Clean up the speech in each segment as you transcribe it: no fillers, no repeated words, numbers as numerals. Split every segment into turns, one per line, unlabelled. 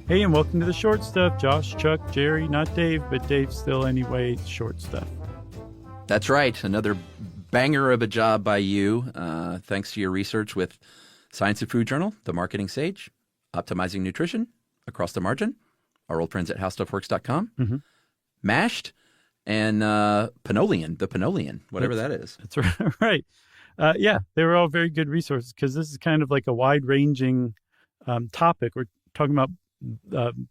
Hey, and welcome to the Short Stuff. Josh, Chuck, Jerry, not Dave, but Dave still anyway, Short Stuff.
That's right. Another banger of a job by you. Thanks to your research with Science and Food Journal, The Marketing Sage, Optimizing Nutrition, Across the Margin, our old friends at HowStuffWorks.com, Mashed, and Pinolian, the Pinolian, whatever that is.
That's right. Yeah, they were all very good resources because this is kind of like a wide-ranging topic. We're talking about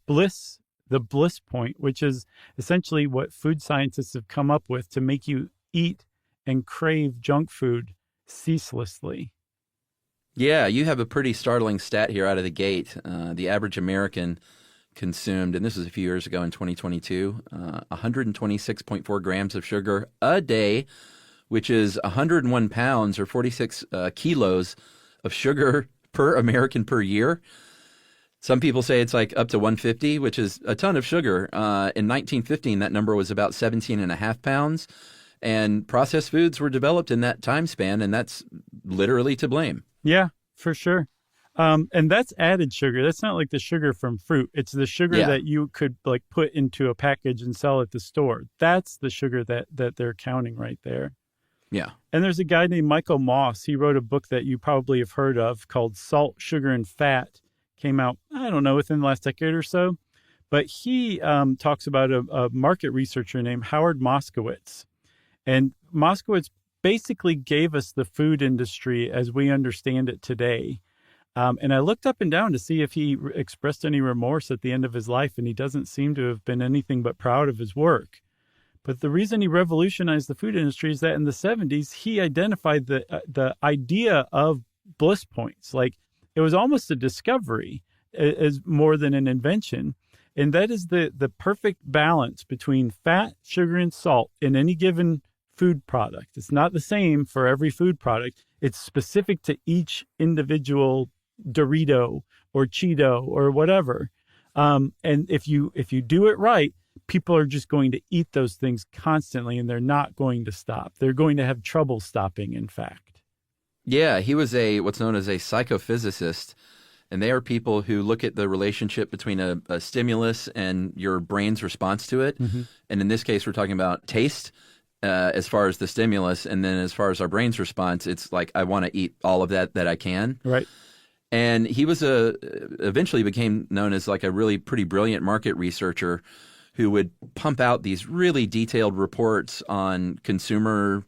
Bliss, the Bliss point, which is essentially what food scientists have come up with to make you eat and crave junk food ceaselessly.
Yeah, you have a pretty startling stat here out of the gate. The average American consumed, and this was a few years ago in 2022, 126.4 grams of sugar a day, which is 101 pounds or 46 kilos of sugar per American per year. Some people say it's like up to 150, which is a ton of sugar. In 1915, that number was about 17 and a half pounds. And processed foods were developed in that time span, and that's literally to blame.
Yeah, for sure. And that's added sugar. That's not like the sugar from fruit. It's the sugar that you could like put into a package and sell at the store. That's the sugar that they're counting right there.
Yeah.
And there's a guy named Michael Moss. He wrote a book that you probably have heard of called Salt, Sugar, and Fat. Came out, I don't know, within the last decade or so. But he talks about a market researcher named Howard Moskowitz. And Moskowitz basically gave us the food industry as we understand it today. And I looked up and down to see if he expressed any remorse at the end of his life, and he doesn't seem to have been anything but proud of his work. But the reason he revolutionized the food industry is that in the 70s, he identified the idea of bliss points. Like, it was almost a discovery as more than an invention. And that is the perfect balance between fat, sugar, and salt in any given food product. It's not the same for every food product. It's specific to each individual Dorito or Cheeto or whatever. And if you do it right, people are just going to eat those things constantly, and they're not going to stop. They're going to have trouble stopping, in fact.
Yeah, he was what's known as a psychophysicist, and they are people who look at the relationship between a stimulus and your brain's response to it. Mm-hmm. And in this case, we're talking about taste as far as the stimulus, and then as far as our brain's response, it's like, I want to eat all of that I can.
Right.
And he was eventually became known as like a really pretty brilliant market researcher who would pump out these really detailed reports on consumers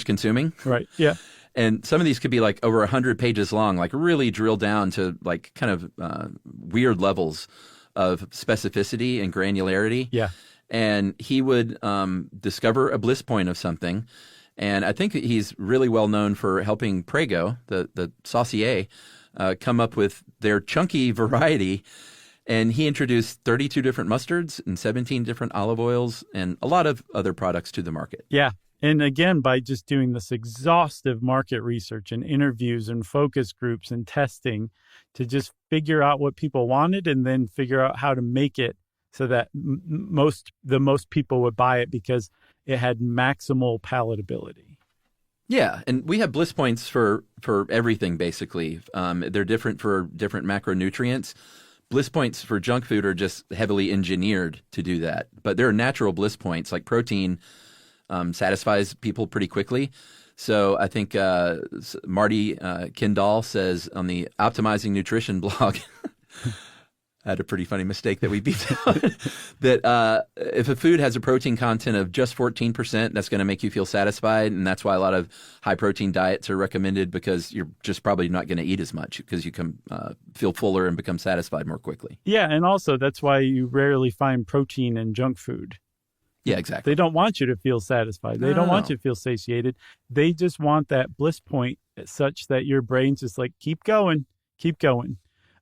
consuming.
Right. Yeah.
And some of these could be like over 100 pages long, like really drill down to like kind of weird levels of specificity and granularity.
Yeah.
And he would discover a bliss point of something. And I think he's really well known for helping Prego, the saucier, come up with their chunky variety. And he introduced 32 different mustards and 17 different olive oils and a lot of other products to the market.
Yeah. And again, by just doing this exhaustive market research and interviews and focus groups and testing to just figure out what people wanted and then figure out how to make it so that the most people would buy it because it had maximal palatability.
Yeah, and we have bliss points for everything, basically. They're different for different macronutrients. Bliss points for junk food are just heavily engineered to do that. But there are natural bliss points, like protein satisfies people pretty quickly. So I think Marty Kindall says on the Optimizing Nutrition blog, I had a pretty funny mistake that we beat out, that if a food has a protein content of just 14%, that's going to make you feel satisfied. And that's why a lot of high-protein diets are recommended, because you're just probably not going to eat as much because you can feel fuller and become satisfied more quickly.
Yeah, and also that's why you rarely find protein in junk food.
Yeah, exactly.
They don't want you to feel satisfied. They don't want you to feel satiated. They just want that bliss point such that your brain's just like, keep going, keep going.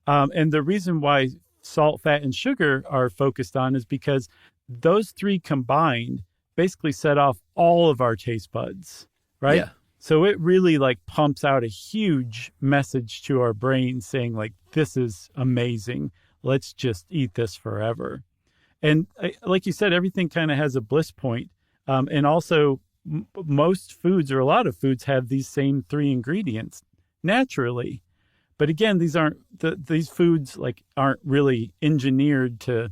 And the reason why salt, fat, and sugar are focused on is because those three combined basically set off all of our taste buds, right?
Yeah.
So it really like pumps out a huge message to our brain saying like, this is amazing. Let's just eat this forever. And like you said, everything kind of has a bliss point. And also most foods or a lot of foods have these same three ingredients naturally. But again, these foods aren't really engineered to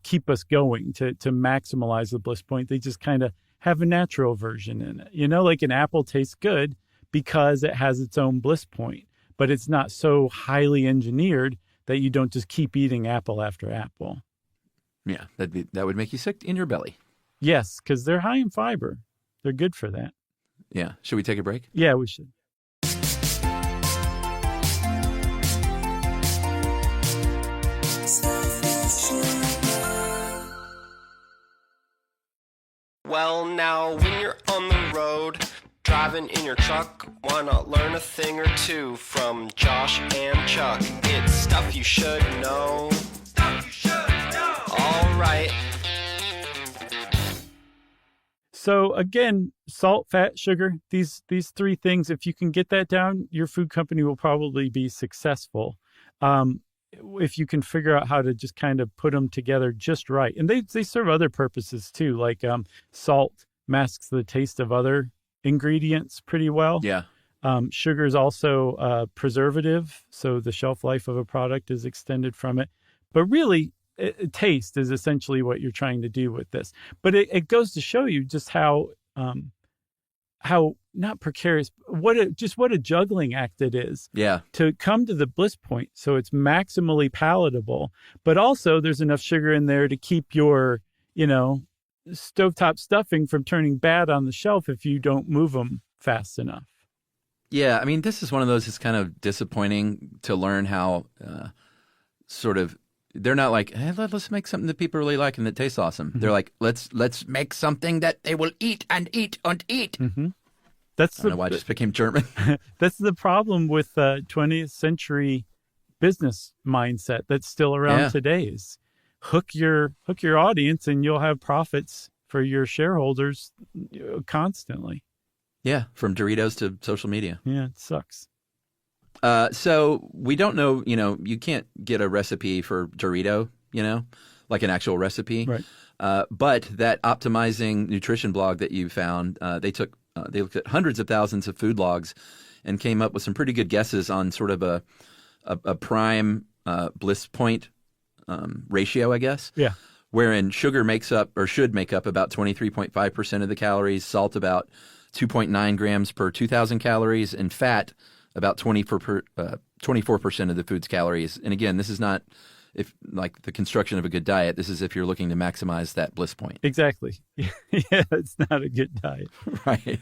keep us going, to maximize the bliss point. They just kind of have a natural version in it. Like an apple tastes good because it has its own bliss point, but it's not so highly engineered that you don't just keep eating apple after apple.
Yeah, that would make you sick in your belly.
Yes, because they're high in fiber. They're good for that.
Yeah. Should we take a break?
Yeah, we should.
Well, now when you're on the road, driving in your truck, why not learn a thing or two from Josh and Chuck? It's stuff you should know. Stuff you should know. All right.
So again, salt, fat, sugar, these three things, if you can get that down, your food company will probably be successful. If you can figure out how to just kind of put them together just right. And they serve other purposes too, like salt masks the taste of other ingredients pretty well.
Yeah.
Sugar is also a preservative, so the shelf life of a product is extended from it. But really, taste is essentially what you're trying to do with this. But it goes to show you just how not precarious, what a juggling act it is.
Yeah.
To come to the bliss point, so it's maximally palatable, but also there's enough sugar in there to keep your, stovetop stuffing from turning bad on the shelf if you don't move them fast enough.
Yeah, I mean, this is one of those. It's kind of disappointing to learn how they're not like, hey, let's make something that people really like and that tastes awesome. Mm-hmm. They're like, let's make something that they will eat and eat and eat.
Mm-hmm.
I don't know why I just became German.
That's the problem with 20th century business mindset that's still around today. Is hook your audience and you'll have profits for your shareholders constantly.
Yeah, from Doritos to social media.
Yeah, it sucks.
So we don't know, you can't get a recipe for Dorito, like an actual recipe.
Right.
But that optimizing nutrition blog that you found, they looked at hundreds of thousands of food logs and came up with some pretty good guesses on sort of a prime bliss point ratio, I guess.
Yeah.
Wherein sugar makes up or should make up about 23.5% of the calories, salt about 2.9 grams per 2,000 calories, and fat about 24% of the food's calories. And again, this is not like the construction of a good diet. This is if you're looking to maximize that bliss point.
Exactly. Yeah, it's not a good diet.
Right.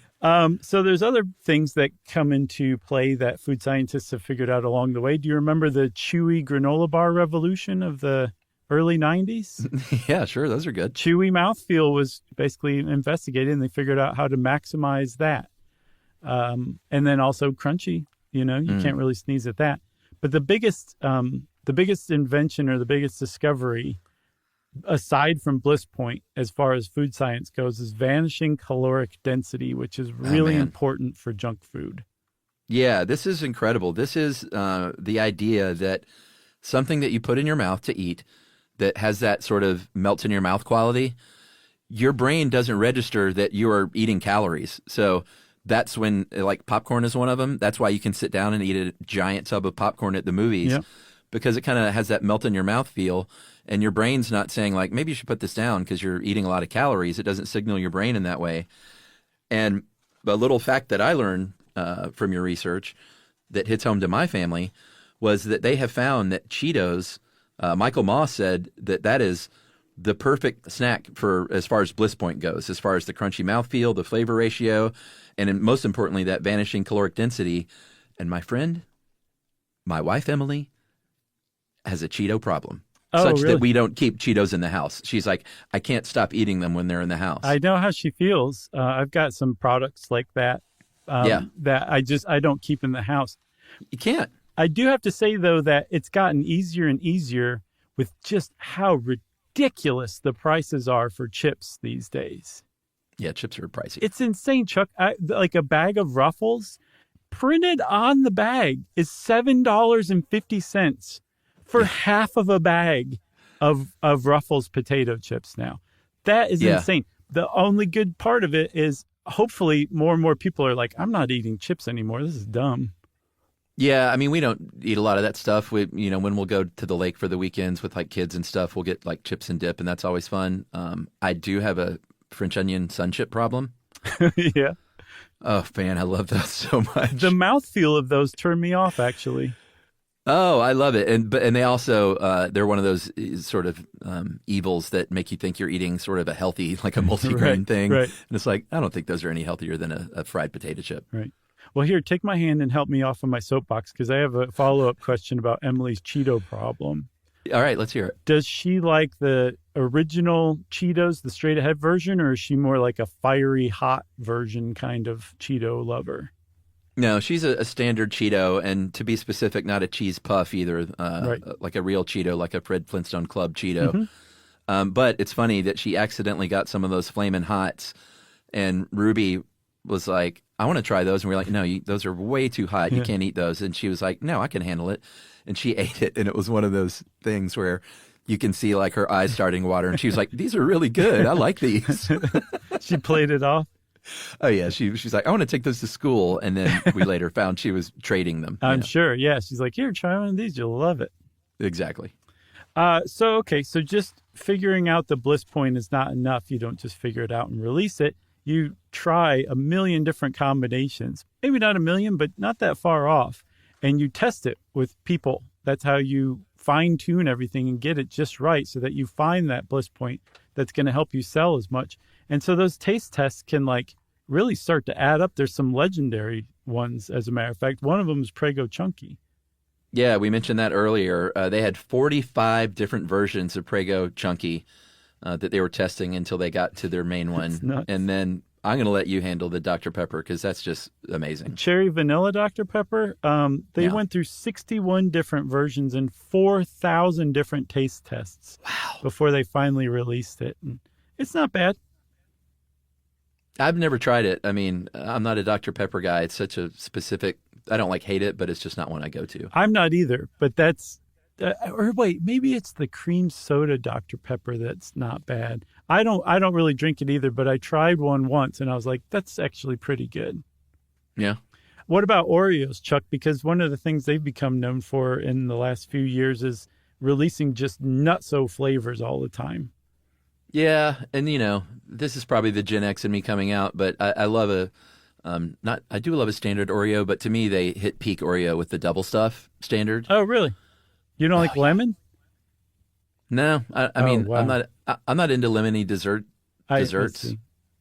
So there's other things that come into play that food scientists have figured out along the way. Do you remember the chewy granola bar revolution of the early 90s?
Yeah, sure. Those are good.
Chewy mouthfeel was basically investigated, and they figured out how to maximize that. And then also crunchy, you can't really sneeze at that. But the biggest invention or the biggest discovery, aside from bliss point, as far as food science goes, is vanishing caloric density, which is really important for junk food.
Yeah, this is incredible. This is the idea that something that you put in your mouth to eat that has that sort of melts in your mouth quality, your brain doesn't register that you are eating calories. So that's when, like, popcorn is one of them. That's why you can sit down and eat a giant tub of popcorn at the movies.
Yep.
Because it kind of has that melt in your mouth feel, and your brain's not saying, like, maybe you should put this down because you're eating a lot of calories. It doesn't signal your brain in that way. And a little fact that I learned from your research that hits home to my family was that they have found that Cheetos, Michael Moss said that is the perfect snack for as far as bliss point goes, as far as the crunchy mouthfeel, the flavor ratio, and most importantly, that vanishing caloric density. And my friend, my wife, Emily, has a Cheeto problem. Such
really?
That we don't keep Cheetos in the house. She's like, I can't stop eating them when they're in the house.
I know how she feels. I've got some products like that. That I don't keep in the house.
You can't.
I do have to say, though, that it's gotten easier and easier with just how ridiculous the prices are for chips these days.
Yeah, chips are pricey.
It's insane, Chuck. Like a bag of Ruffles, printed on the bag is $7.50 for half of a bag of Ruffles potato chips now. That is insane. The only good part of it is hopefully more and more people are like, I'm not eating chips anymore. This is dumb.
Yeah, I mean, we don't eat a lot of that stuff. When we'll go to the lake for the weekends with like kids and stuff, we'll get like chips and dip, and that's always fun. I do have a French onion sun chip problem.
Yeah.
Oh man, I love those so much.
The mouthfeel of those turned me off, actually.
Oh, I love it, and they also they're one of those sort of evils that make you think you're eating sort of a healthy, like a multigrain thing,
right.
And it's like I don't think those are any healthier than a fried potato chip.
Right. Well, here, take my hand and help me off of my soapbox because I have a follow-up question about Emily's Cheeto problem.
All right, let's hear it.
Does she like the original Cheetos, the straight-ahead version, or is she more like a fiery, hot version kind of Cheeto lover?
No, she's a standard Cheeto, and to be specific, not a cheese puff either,
Right.
like a real Cheeto, like a Fred Flintstone Club Cheeto. But it's funny that she accidentally got some of those Flamin' Hots, and Ruby was like, I want to try those. And we were like, no, those are way too hot. You can't eat those. And she was like, no, I can handle it. And she ate it, and it was one of those things where you can see like her eyes starting to water, and she was like, these are really good. I like these.
She played it off?
Oh, yeah. She's like, I want to take those to school. And then we later found she was trading them.
I'm sure. Yeah. She's like, here, try one of these. You'll love it.
Exactly.
So just figuring out the bliss point is not enough. You don't just figure it out and release it. You try a million different combinations. Maybe not a million, but not that far off. And you test it with people. That's how you fine-tune everything and get it just right so that you find that bliss point that's going to help you sell as much. And so those taste tests can like really start to add up. There's some legendary ones, as a matter of fact. One of them is Prego Chunky.
Yeah, we mentioned that earlier. They had 45 different versions of Prego Chunky that they were testing until they got to their main one. And then I'm going to let you handle the Dr. Pepper because that's just amazing.
Cherry Vanilla Dr. Pepper. They went through 61 different versions and 4,000 different taste tests.
Wow.
Before they finally released it. And it's not bad.
I've never tried it. I mean, I'm not a Dr. Pepper guy. It's such a specific, I don't like hate it, but it's just not one I go to.
I'm not either, but that's, or wait, maybe it's the cream soda Dr. Pepper that's not bad. I don't really drink it either, but I tried one once and I was like, that's actually pretty good.
Yeah.
What about Oreos, Chuck? Because one of the things they've become known for in the last few years is releasing just nutso flavors all the time.
Yeah, and this is probably the Gen X in me coming out, but I love I do love a standard Oreo, but to me they hit peak Oreo with the double stuff standard.
Oh, really? You don't like lemon?
No, I mean,
wow.
I'm not into lemony desserts.
I see.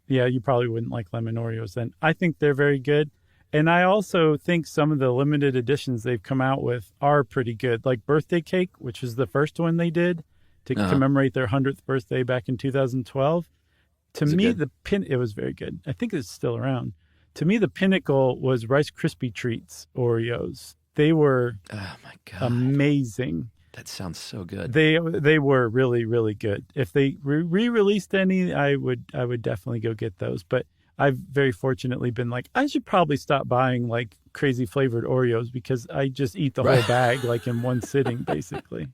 Yeah, you probably wouldn't like lemon Oreos then. I think they're very good. And I also think some of the limited editions they've come out with are pretty good. Like Birthday Cake, which is the first one they did to commemorate their 100th birthday back in 2012. To me, it was very good. I think it's still around. To me, the pinnacle was Rice Krispie Treats Oreos. They were amazing.
That sounds so good.
They were really, really good. If they re-released any, I would definitely go get those. But I've very fortunately been like, I should probably stop buying like crazy flavored Oreos because I just eat the whole bag like in one sitting, basically.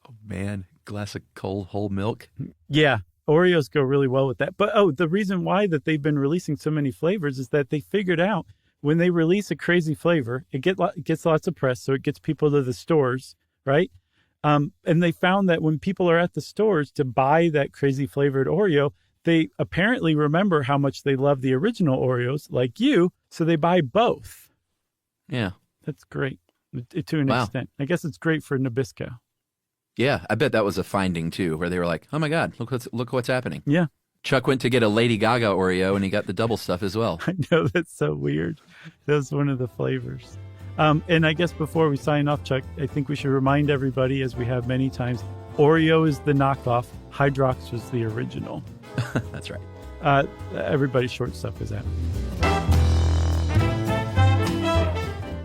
Oh man, glass of cold whole milk.
Yeah, Oreos go really well with that. But the reason why that they've been releasing so many flavors is that they figured out when they release a crazy flavor, it gets lots of press, so it gets people to the stores, right? And they found that when people are at the stores to buy that crazy flavored Oreo, they apparently remember how much they love the original Oreos, like you, so they buy both.
Yeah.
That's great to an extent. I guess it's great for Nabisco.
Yeah, I bet that was a finding, too, where they were like, oh, my God, look what's happening.
Yeah.
Chuck went to get a Lady Gaga Oreo, and he got the double stuff as well.
I know, that's so weird. That was one of the flavors. And I guess before we sign off, Chuck, I think we should remind everybody, as we have many times, Oreo is the knockoff. Hydrox was the original.
That's right.
Everybody's short stuff is out.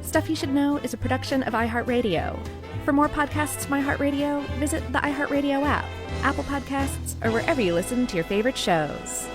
Stuff You Should Know is a production of iHeartRadio. For more podcasts from iHeartRadio, visit the iHeartRadio app, Apple Podcasts, or wherever you listen to your favorite shows.